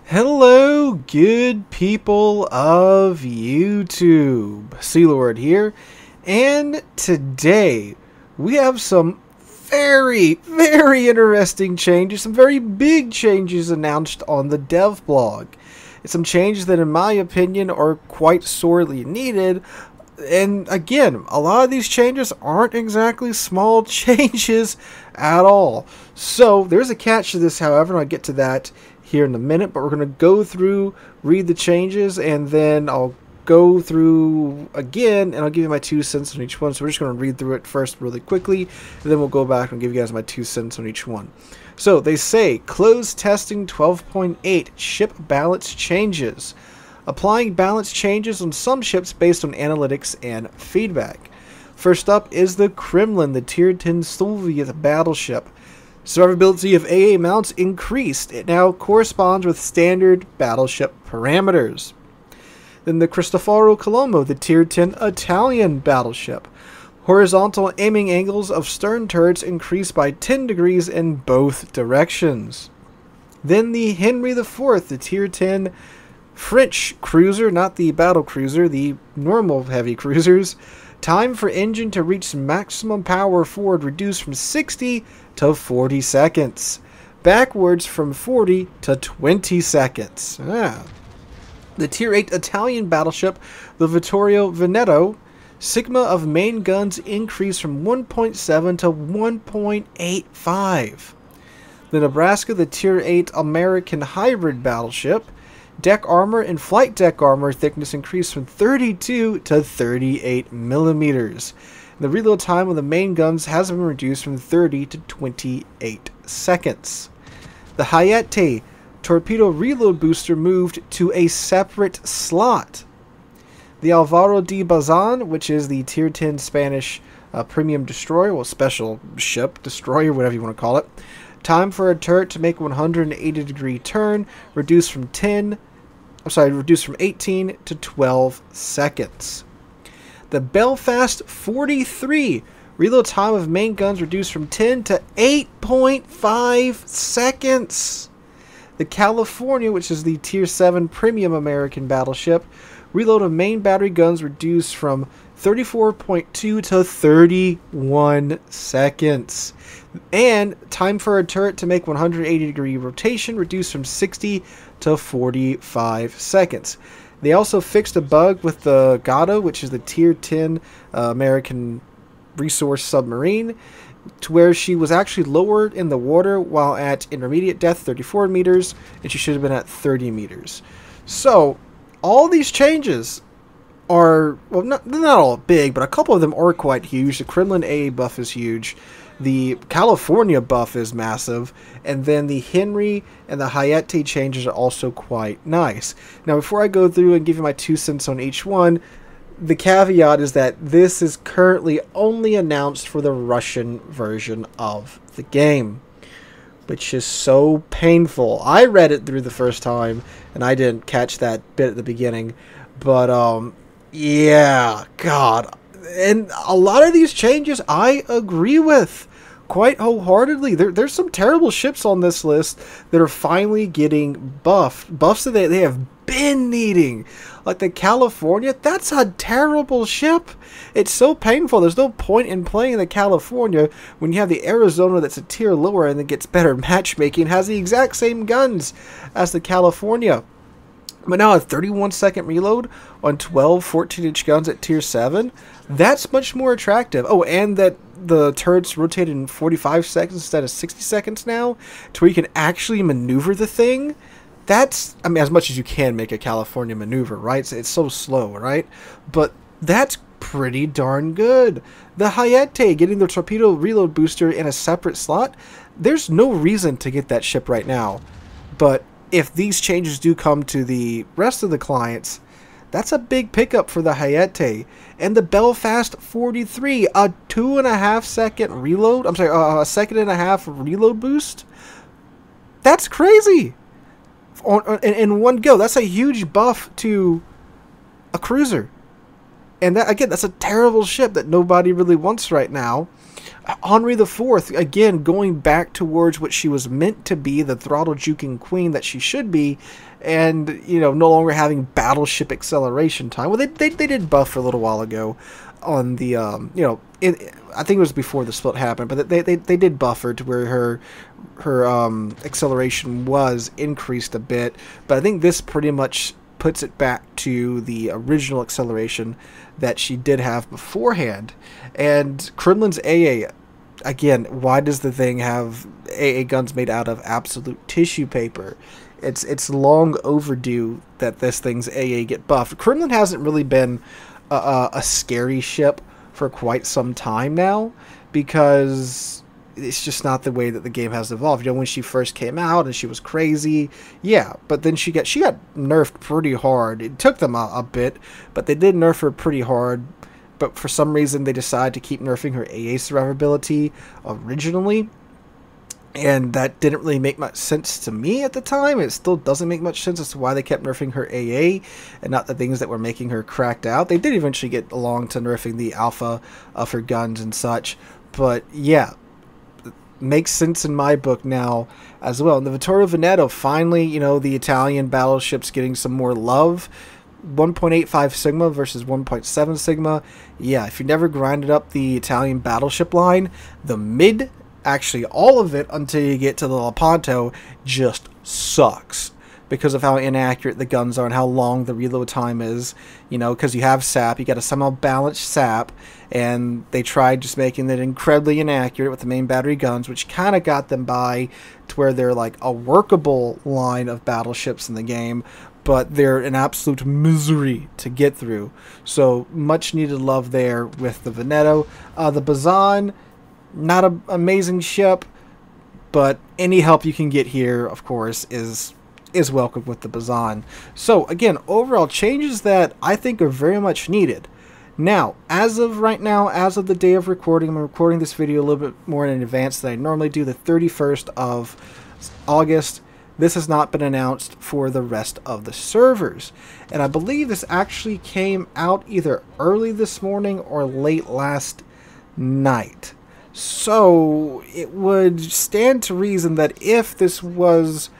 Hello, good people of YouTube. Sealord here, and today we have some very interesting changes, some very big changes announced on the dev blog. It's some changes that, in my opinion, are quite sorely needed. And again, a lot of these changes aren't exactly small changes at all. So there's a catch to this, however, and I'll get to that here in a minute. But we're going to go through, read the changes, and then I'll go through again, and I'll give you my 2 cents on each one. So we're just going to read through it first really quickly, and then we'll go back and give you guys my 2 cents on each one. So they say, closed testing 12.8, ship balance changes. Applying balance changes on some ships based on analytics and feedback. First up is the Kremlin, the Tier 10 Soviet battleship. Survivability of AA mounts increased. It now corresponds with standard battleship parameters. Then the Cristoforo Colombo, the Tier 10 Italian battleship. Horizontal aiming angles of stern turrets increased by 10 degrees in both directions. Then the Henry IV, the Tier 10 French cruiser, not the battle cruiser, the normal heavy cruisers. Time for engine to reach maximum power forward reduced from 60 to 40 seconds. Backwards from 40 to 20 seconds. The Tier 8 Italian battleship, the Vittorio Veneto. Sigma of main guns increased from 1.7 to 1.85. The Nebraska, the Tier 8 American hybrid battleship. Deck armor and flight deck armor thickness increased from 32 to 38 millimeters. The reload time of the main guns has been reduced from 30 to 28 seconds. The Hayate torpedo reload booster moved to a separate slot. The Alvaro de Bazan, which is the Tier 10 Spanish premium destroyer, well, special ship, destroyer, whatever you want to call it. Time for a turret to make a 180-degree turn, reduced from 18 to 12 seconds. The Belfast 43, reload time of main guns reduced from 10 to 8.5 seconds. The California, which is the Tier 7 premium American battleship, reload of main battery guns reduced from 34.2 to 31 seconds. And time for a turret to make 180-degree rotation reduced from 60 to 45 seconds. They also fixed a bug with the Gato, which is the Tier 10 American resource submarine, to where she was actually lowered in the water while at intermediate depth, 34 meters, and she should have been at 30 meters. So all these changes are, well, not all big, but a couple of them are quite huge. The Kremlin AA buff is huge. The California buff is massive. And then the Henry and the Hayate changes are also quite nice. Now, before I go through and give you my 2 cents on each one, the caveat is that this is currently only announced for the Russian version of the game, which is so painful. I read it through the first time, and I didn't catch that bit at the beginning. But, yeah, God. And a lot of these changes I agree with quite wholeheartedly. There's some terrible ships on this list that are finally getting buffed. Buffs that they have been needing. Like the California, that's a terrible ship. It's so painful. There's no point in playing the California when you have the Arizona that's a tier lower and it gets better matchmaking, has the exact same guns as the California. But now a 31-second reload on 12 14-inch guns at Tier 7, that's much more attractive. Oh, and that the turrets rotate in 45 seconds instead of 60 seconds now, to where you can actually maneuver the thing. That's, I mean, as much as you can make a California maneuver, right? It's so slow, right? But that's pretty darn good. The Hayate, getting the torpedo reload booster in a separate slot, there's no reason to get that ship right now. But if these changes do come to the rest of the clients, that's a big pickup for the Hayate. And the Belfast 43, a 2.5 second reload, I'm sorry, a 1.5 reload boost. That's crazy. In one go, that's a huge buff to a cruiser. And that, again, that's a terrible ship that nobody really wants right now. Henri the Fourth, again, going back towards what she was meant to be, the throttle juking queen that she should be, and, you know, no longer having battleship acceleration time. Well, they did buff for a little while ago on the, you know, I think it was before the split happened, but they did buff her to where her acceleration was increased a bit. But I think this pretty much puts it back to the original acceleration that she did have beforehand. And Kremlin's AA, again, why does the thing have AA guns made out of absolute tissue paper? It's long overdue that this thing's AA get buffed. Kremlin hasn't really been a scary ship for quite some time now, because it's just not the way that the game has evolved. You know, when she first came out and she was crazy, yeah, but then she got nerfed pretty hard. It took them a bit, but they did nerf her pretty hard. But for some reason, they decided to keep nerfing her AA survivability originally, and that didn't really make much sense to me at the time. It still doesn't make much sense as to why they kept nerfing her AA and not the things that were making her cracked out. They did eventually get along to nerfing the alpha of her guns and such, but yeah, makes sense in my book now as well. And the Vittorio Veneto, finally, you know, the Italian battleships getting some more love. 1.85 Sigma versus 1.7 Sigma. Yeah, if you never grinded up the Italian battleship line, the mid, actually all of it until you get to the Lepanto, just sucks because of how inaccurate the guns are and how long the reload time is. You know, because you have sap, you got to somehow balance sap, and they tried just making it incredibly inaccurate with the main battery guns, which kind of got them by to where they're like a workable line of battleships in the game, but they're an absolute misery to get through. So much needed love there with the Veneto. The Bazan, not an amazing ship, but any help you can get here, of course, is welcome with the Bazan. So again, overall changes that I think are very much needed. Now, as of right now, as of the day of recording, I'm recording this video a little bit more in advance than I normally do, the 31st of August. This has not been announced for the rest of the servers. And I believe this actually came out either early this morning or late last night. So it would stand to reason that if this was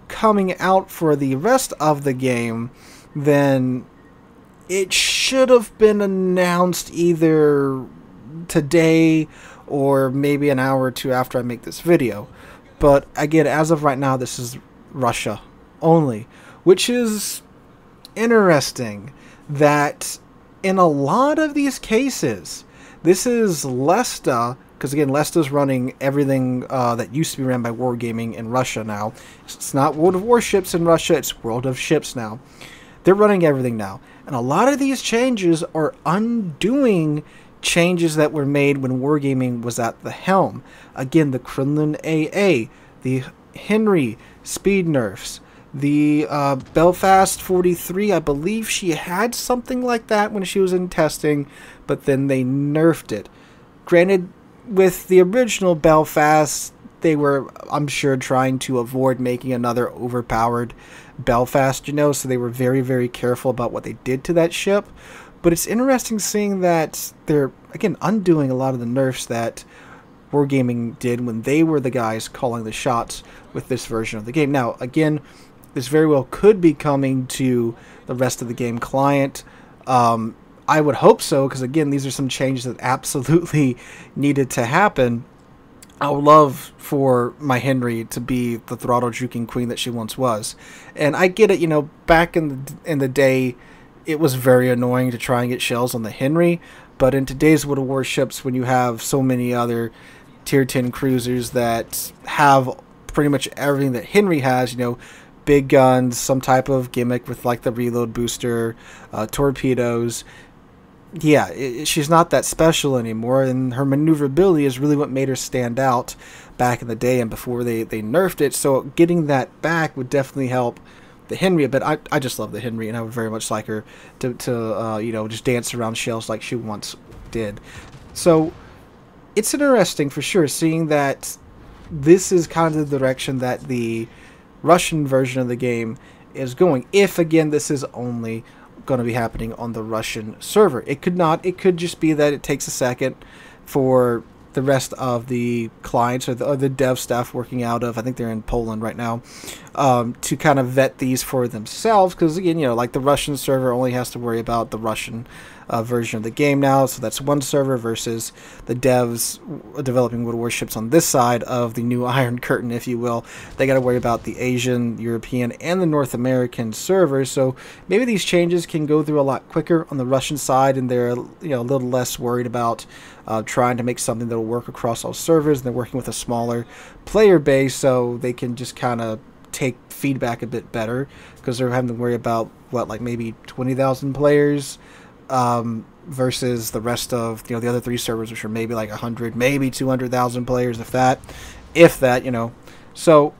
coming out for the rest of the game, then it should have been announced either today or maybe an hour or two after I make this video. But again, as of right now, this is Russia only, which is interesting that in a lot of these cases, this is Lesta, because again, Lesta's running everything that used to be ran by Wargaming in Russia now. It's not World of Warships in Russia, it's World of Ships now. They're running everything now. And a lot of these changes are undoing changes that were made when Wargaming was at the helm. Again, the Kremlin AA, the Henry speed nerfs, the Belfast 43, I believe she had something like that when she was in testing, but then they nerfed it. Granted, with the original Belfast, they were, I'm sure, trying to avoid making another overpowered Belfast, you know, so they were very, very careful about what they did to that ship. But it's interesting seeing that they're, again, undoing a lot of the nerfs that Wargaming did when they were the guys calling the shots with this version of the game. Now, again, this very well could be coming to the rest of the game client. I would hope so, because again, these are some changes that absolutely needed to happen. I would love for my Henry to be the throttle juking queen that she once was. And I get it, you know, back in the day, it was very annoying to try and get shells on the Henry. But in today's World of Warships, when you have so many other tier 10 cruisers that have pretty much everything that Henry has, you know, big guns, some type of gimmick with like the reload booster, torpedoes. Yeah, she's not that special anymore, and her maneuverability is really what made her stand out back in the day and before they nerfed it. So getting that back would definitely help the Henry a bit. I just love the Henry, and I would very much like her to you know, just dance around shells like she once did. So it's interesting for sure, seeing that this is kind of the direction that the Russian version of the game is going. If again, this is only going to be happening on the Russian server. It could not. It could just be that it takes a second for the rest of the clients or the dev staff working out of, I think they're in Poland right now, to kind of vet these for themselves. Because again, you know, like the Russian server only has to worry about the Russian version of the game now, so that's one server versus the devs developing Warships on this side of the new Iron Curtain, if you will. They got to worry about the Asian, European, and the North American servers. So maybe these changes can go through a lot quicker on the Russian side, and they're, you know, a little less worried about trying to make something that will work across all servers. And they're working with a smaller player base, so they can just kind of take feedback a bit better, because they're having to worry about what, like maybe 20,000 players versus the rest of, you know, the other 3 servers, which are maybe like 100, maybe 200,000 players, if that, you know. So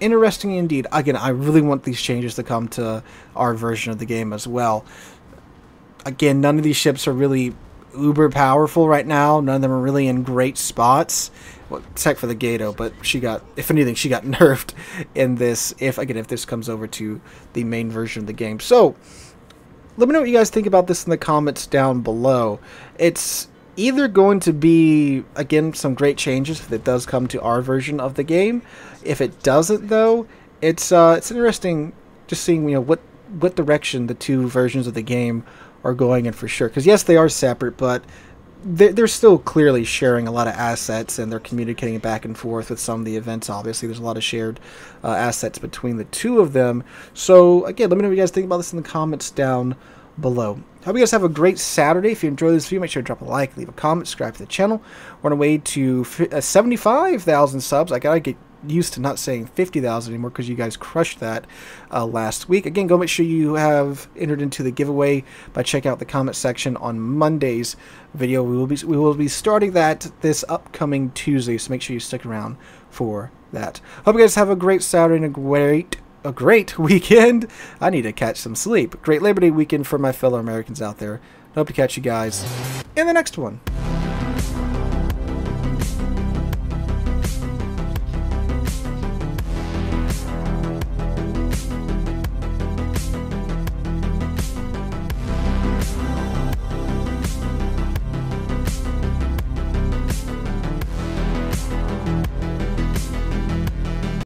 interesting indeed. Again, I really want these changes to come to our version of the game as well. Again, none of these ships are really uber powerful right now. None of them are really in great spots, well, except for the Gato, but she got, if anything, she got nerfed in this, if this comes over to the main version of the game. So let me know what you guys think about this in the comments down below. It's either going to be, again, some great changes if it does come to our version of the game. If it doesn't, though, it's interesting just seeing, you know, what direction the 2 versions of the game are going in for sure. Because yes, they are separate, but they're still clearly sharing a lot of assets, and they're communicating back and forth with some of the events. Obviously, there's a lot of shared assets between the 2 of them. So again, let me know what you guys think about this in the comments down below. Hope you guys have a great Saturday. If you enjoyed this video, make sure to drop a like, leave a comment, subscribe to the channel. We're on our way to 75,000 subs. I gotta get used to not saying 50,000 anymore, because you guys crushed that last week. Again, go make sure you have entered into the giveaway by checking out the comment section on Monday's video. We will be starting that this upcoming Tuesday, so make sure you stick around for that. Hope you guys have a great Saturday and a great weekend. I need to catch some sleep. Great Labor Day weekend for my fellow Americans out there. Hope to catch you guys in the next one.